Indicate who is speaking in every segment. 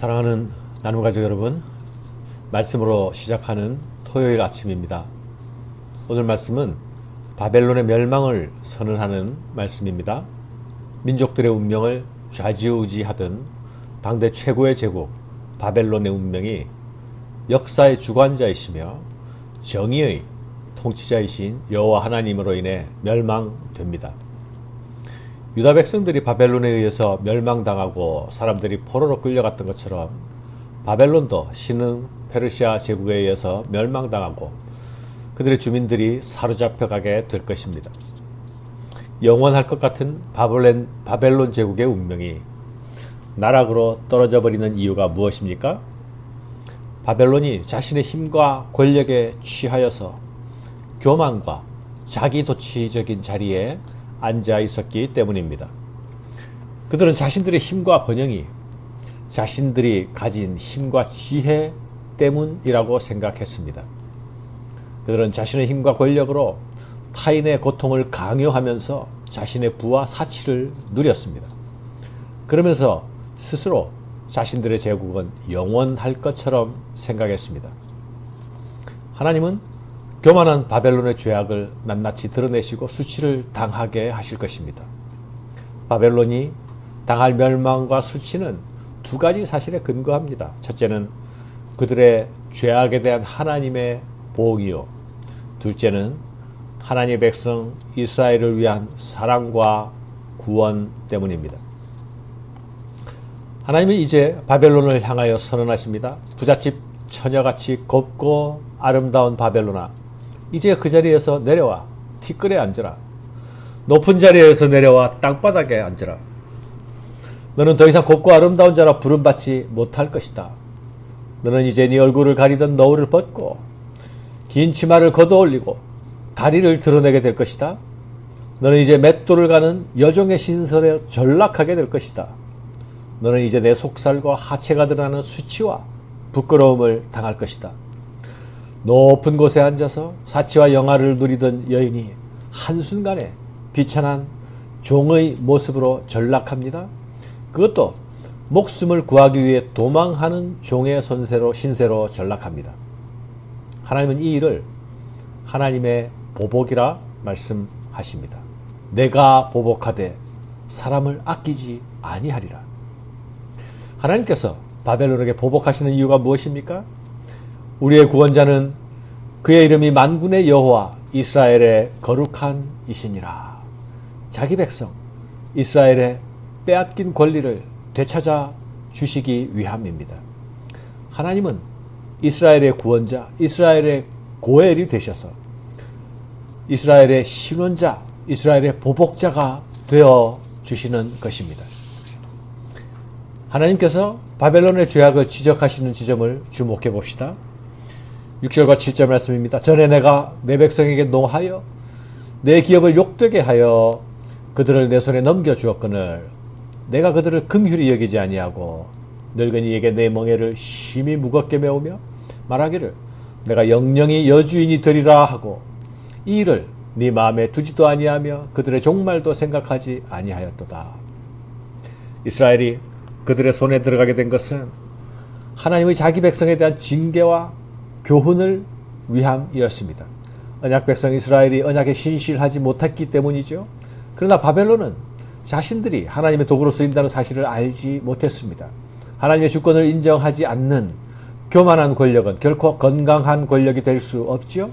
Speaker 1: 사랑하는 나눔가족 여러분, 말씀으로 시작하는 토요일 아침입니다. 오늘 말씀은 바벨론의 멸망을 선언하는 말씀입니다. 민족들의 운명을 좌지우지하던 당대 최고의 제국 바벨론의 운명이 역사의 주관자이시며 정의의 통치자이신 여호와 하나님으로 인해 멸망됩니다. 유다 백성들이 바벨론에 의해서 멸망당하고 사람들이 포로로 끌려갔던 것처럼 바벨론도 신흥 페르시아 제국에 의해서 멸망당하고 그들의 주민들이 사로잡혀가게 될 것입니다. 영원할 것 같은 바벨론 제국의 운명이 나락으로 떨어져 버리는 이유가 무엇입니까? 바벨론이 자신의 힘과 권력에 취하여서 교만과 자기도취적인 자리에 앉아 있었기 때문입니다. 그들은 자신들의 힘과 권능이 자신들이 가진 힘과 지혜 때문이라고 생각했습니다. 그들은 자신의 힘과 권력으로 타인의 고통을 강요하면서 자신의 부와 사치를 누렸습니다. 그러면서 스스로 자신들의 제국은 영원할 것처럼 생각했습니다. 하나님은 교만한 바벨론의 죄악을 낱낱이 드러내시고 수치를 당하게 하실 것입니다. 바벨론이 당할 멸망과 수치는 두 가지 사실에 근거합니다. 첫째는 그들의 죄악에 대한 하나님의 보응이요, 둘째는 하나님의 백성 이스라엘을 위한 사랑과 구원 때문입니다. 하나님은 이제 바벨론을 향하여 선언하십니다. 부잣집 처녀같이 곱고 아름다운 바벨론아, 이제 그 자리에서 내려와 티끌에 앉으라. 높은 자리에서 내려와 땅바닥에 앉으라. 너는 더 이상 곱고 아름다운 자라 부름받지 못할 것이다. 너는 이제 네 얼굴을 가리던 너울을 벗고 긴 치마를 걷어올리고 다리를 드러내게 될 것이다. 너는 이제 맷돌을 가는 여종의 신설에 전락하게 될 것이다. 너는 이제 내 속살과 하체가 드러나는 수치와 부끄러움을 당할 것이다. 높은 곳에 앉아서 사치와 영화를 누리던 여인이 한순간에 비천한 종의 모습으로 전락합니다. 그것도 목숨을 구하기 위해 도망하는 종의 신세로 전락합니다. 하나님은 이 일을 하나님의 보복이라 말씀하십니다. 내가 보복하되 사람을 아끼지 아니하리라. 하나님께서 바벨론에게 보복하시는 이유가 무엇입니까? 우리의 구원자는 그의 이름이 만군의 여호와 이스라엘의 거룩한 이시니라. 자기 백성 이스라엘의 빼앗긴 권리를 되찾아 주시기 위함입니다. 하나님은 이스라엘의 구원자, 이스라엘의 고엘이 되셔서 이스라엘의 신원자, 이스라엘의 보복자가 되어 주시는 것입니다. 하나님께서 바벨론의 죄악을 지적하시는 지점을 주목해 봅시다. 6절과 7절 말씀입니다. 전에 내가 내 백성에게 노하여 내 기업을 욕되게 하여 그들을 내 손에 넘겨주었거늘 내가 그들을 긍휼히 여기지 아니하고 늙은이에게 내 멍에를 심히 무겁게 메우며 말하기를 내가 영영이 여주인이 되리라 하고 이 일을 네 마음에 두지도 아니하며 그들의 종말도 생각하지 아니하였도다. 이스라엘이 그들의 손에 들어가게 된 것은 하나님의 자기 백성에 대한 징계와 교훈을 위함이었습니다. 언약 백성 이스라엘이 언약에 신실하지 못했기 때문이죠. 그러나 바벨론은 자신들이 하나님의 도구로 쓰인다는 사실을 알지 못했습니다. 하나님의 주권을 인정하지 않는 교만한 권력은 결코 건강한 권력이 될 수 없죠.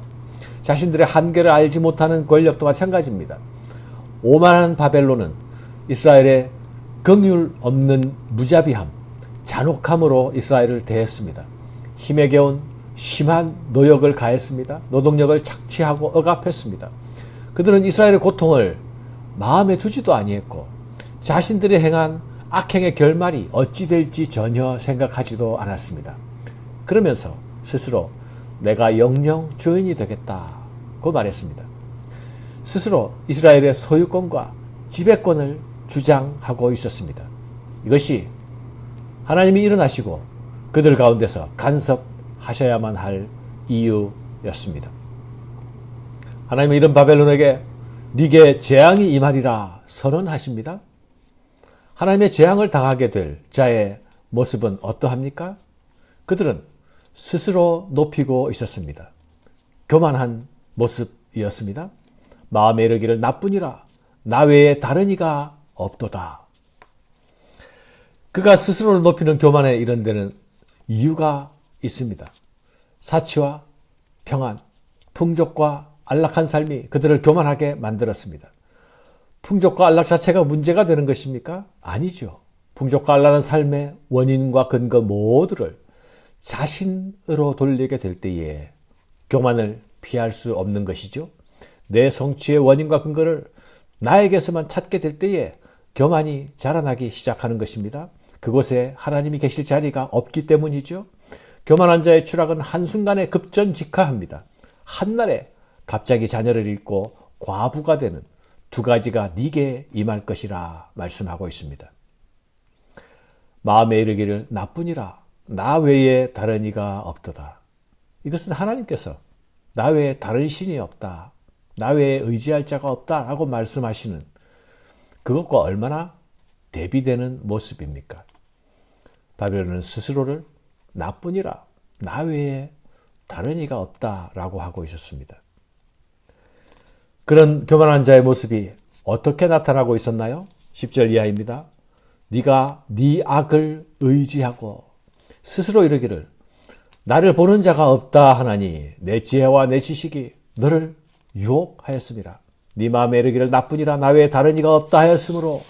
Speaker 1: 자신들의 한계를 알지 못하는 권력도 마찬가지입니다. 오만한 바벨론은 이스라엘의 긍휼 없는 무자비함, 잔혹함으로 이스라엘을 대했습니다. 힘에 겨운 심한 노역을 가했습니다. 노동력을 착취하고 억압했습니다. 그들은 이스라엘의 고통을 마음에 두지도 아니했고 자신들이 행한 악행의 결말이 어찌 될지 전혀 생각하지도 않았습니다. 그러면서 스스로 내가 영영 주인이 되겠다고 말했습니다. 스스로 이스라엘의 소유권과 지배권을 주장하고 있었습니다. 이것이 하나님이 일어나시고 그들 가운데서 간섭하셔야만 할 이유였습니다. 하나님은 이런 바벨론에게 네게 재앙이 임하리라 선언하십니다. 하나님의 재앙을 당하게 될 자의 모습은 어떠합니까? 그들은 스스로 높이고 있었습니다. 교만한 모습이었습니다. 마음에 이르기를 나뿐이라 나 외에 다른 이가 없도다. 그가 스스로를 높이는 교만에 이른 데는 이유가 있습니다. 사치와 평안, 풍족과 안락한 삶이 그들을 교만하게 만들었습니다. 풍족과 안락 자체가 문제가 되는 것입니까? 아니죠. 풍족과 안락한 삶의 원인과 근거 모두를 자신으로 돌리게 될 때에 교만을 피할 수 없는 것이죠. 내 성취의 원인과 근거를 나에게서만 찾게 될 때에 교만이 자라나기 시작하는 것입니다. 그곳에 하나님이 계실 자리가 없기 때문이죠. 교만한 자의 추락은 한순간에 급전직하합니다. 한날에 갑자기 자녀를 잃고 과부가 되는 두 가지가 네게 임할 것이라 말씀하고 있습니다. 마음에 이르기를 나뿐이라 나 외에 다른 이가 없도다. 이것은 하나님께서 나 외에 다른 신이 없다, 나 외에 의지할 자가 없다라고 말씀하시는 그것과 얼마나 대비되는 모습입니까? 바벨론은 스스로를 나뿐이라 나 외에 다른 이가 없다라고 하고 있었습니다. 그런 교만한 자의 모습이 어떻게 나타나고 있었나요? 10절 이하입니다. 네가 네 악을 의지하고 스스로 이르기를 나를 보는 자가 없다 하나니 내 지혜와 내 지식이 너를 유혹하였음이라. 네 마음에 이르기를 나뿐이라 나 외에 다른 이가 없다 하였으므로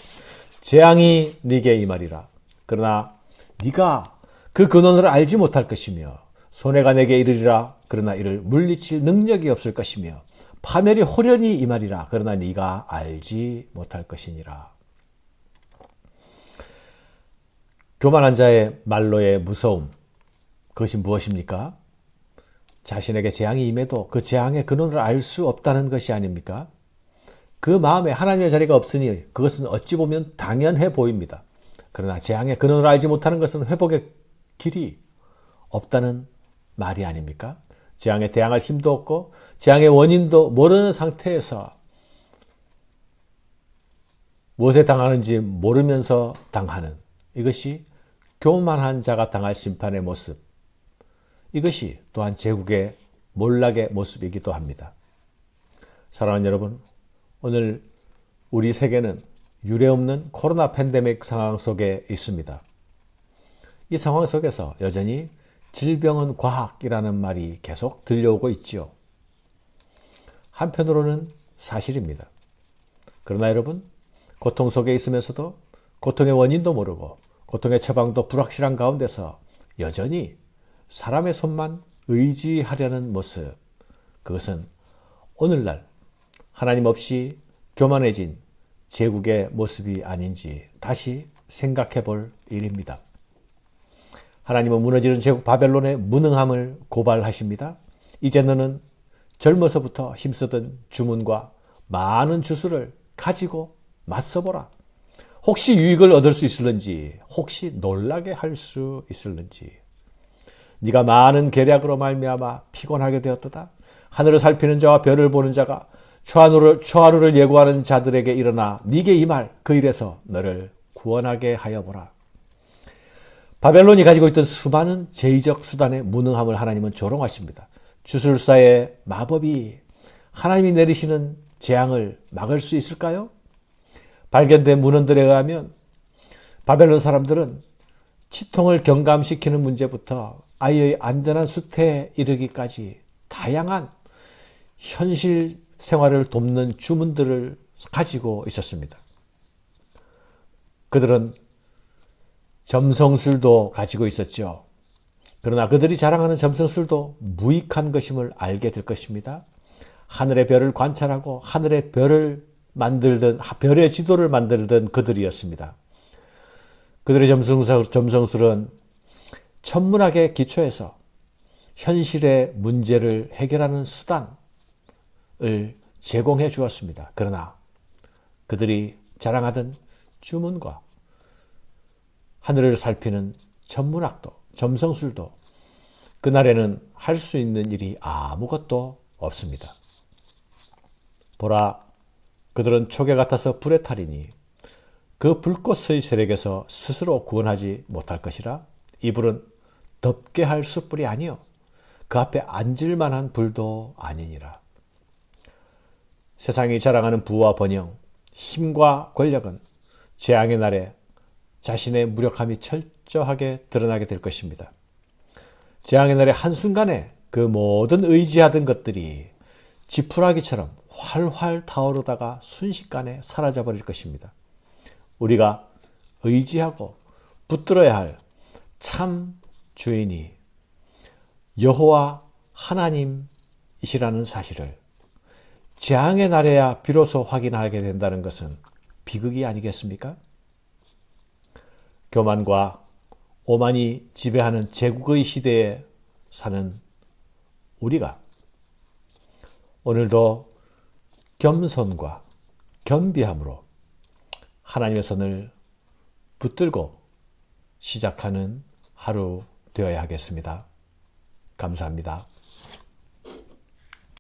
Speaker 1: 재앙이 네게 임하리라. 그러나 네가 그 근원을 알지 못할 것이며 손해가 내게 이르리라. 그러나 이를 물리칠 능력이 없을 것이며 파멸이 호련히 임하리라. 그러나 네가 알지 못할 것이니라. 교만한 자의 말로의 무서움, 그것이 무엇입니까? 자신에게 재앙이 임해도 그 재앙의 근원을 알 수 없다는 것이 아닙니까? 그 마음에 하나님의 자리가 없으니 그것은 어찌 보면 당연해 보입니다. 그러나 재앙의 근원을 알지 못하는 것은 회복의 길이 없다는 말이 아닙니까? 재앙에 대항할 힘도 없고 재앙의 원인도 모르는 상태에서 무엇에 당하는지 모르면서 당하는, 이것이 교만한 자가 당할 심판의 모습, 이것이 또한 제국의 몰락의 모습이기도 합니다. 사랑하는 여러분, 오늘 우리 세계는 유례없는 코로나 팬데믹 상황 속에 있습니다. 이 상황 속에서 여전히 질병은 과학이라는 말이 계속 들려오고 있죠. 한편으로는 사실입니다. 그러나 여러분, 고통 속에 있으면서도 고통의 원인도 모르고 고통의 처방도 불확실한 가운데서 여전히 사람의 손만 의지하려는 모습, 그것은 오늘날 하나님 없이 교만해진 제국의 모습이 아닌지 다시 생각해 볼 일입니다. 하나님은 무너지는 제국 바벨론의 무능함을 고발하십니다. 이제 너는 젊어서부터 힘쓰던 주문과 많은 주술을 가지고 맞서보라. 혹시 유익을 얻을 수 있을는지, 혹시 놀라게 할 수 있을는지. 네가 많은 계략으로 말미암아 피곤하게 되었도다. 하늘을 살피는 자와 별을 보는 자가 초하루를 예고하는 자들에게 일어나 네게 임할 그 일에서 너를 구원하게 하여 보라. 바벨론이 가지고 있던 수많은 제의적 수단의 무능함을 하나님은 조롱하십니다. 주술사의 마법이 하나님이 내리시는 재앙을 막을 수 있을까요? 발견된 문헌들에 의하면 바벨론 사람들은 치통을 경감시키는 문제부터 아이의 안전한 수태에 이르기까지 다양한 현실 생활을 돕는 주문들을 가지고 있었습니다. 그들은 점성술도 가지고 있었죠. 그러나 그들이 자랑하는 점성술도 무익한 것임을 알게 될 것입니다. 하늘의 별을 관찰하고 하늘의 별을 만들던, 별의 지도를 만들던 그들이었습니다. 그들의 점성술은 천문학에 기초해서 현실의 문제를 해결하는 수단을 제공해 주었습니다. 그러나 그들이 자랑하던 주문과 하늘을 살피는 천문학도, 점성술도 그날에는 할 수 있는 일이 아무것도 없습니다. 보라, 그들은 초계 같아서 불에 타리니 그 불꽃의 세력에서 스스로 구원하지 못할 것이라. 이 불은 덮게 할 숯불이 아니요 그 앞에 앉을 만한 불도 아니니라. 세상이 자랑하는 부와 번영, 힘과 권력은 재앙의 날에 자신의 무력함이 철저하게 드러나게 될 것입니다. 재앙의 날의 한순간에 그 모든 의지하던 것들이 지푸라기처럼 활활 타오르다가 순식간에 사라져버릴 것입니다. 우리가 의지하고 붙들어야 할 참 주인이 여호와 하나님이시라는 사실을 재앙의 날에야 비로소 확인하게 된다는 것은 비극이 아니겠습니까? 교만과 오만이 지배하는 제국의 시대에 사는 우리가 오늘도 겸손과 겸비함으로 하나님의 손을 붙들고 시작하는 하루 되어야 하겠습니다. 감사합니다.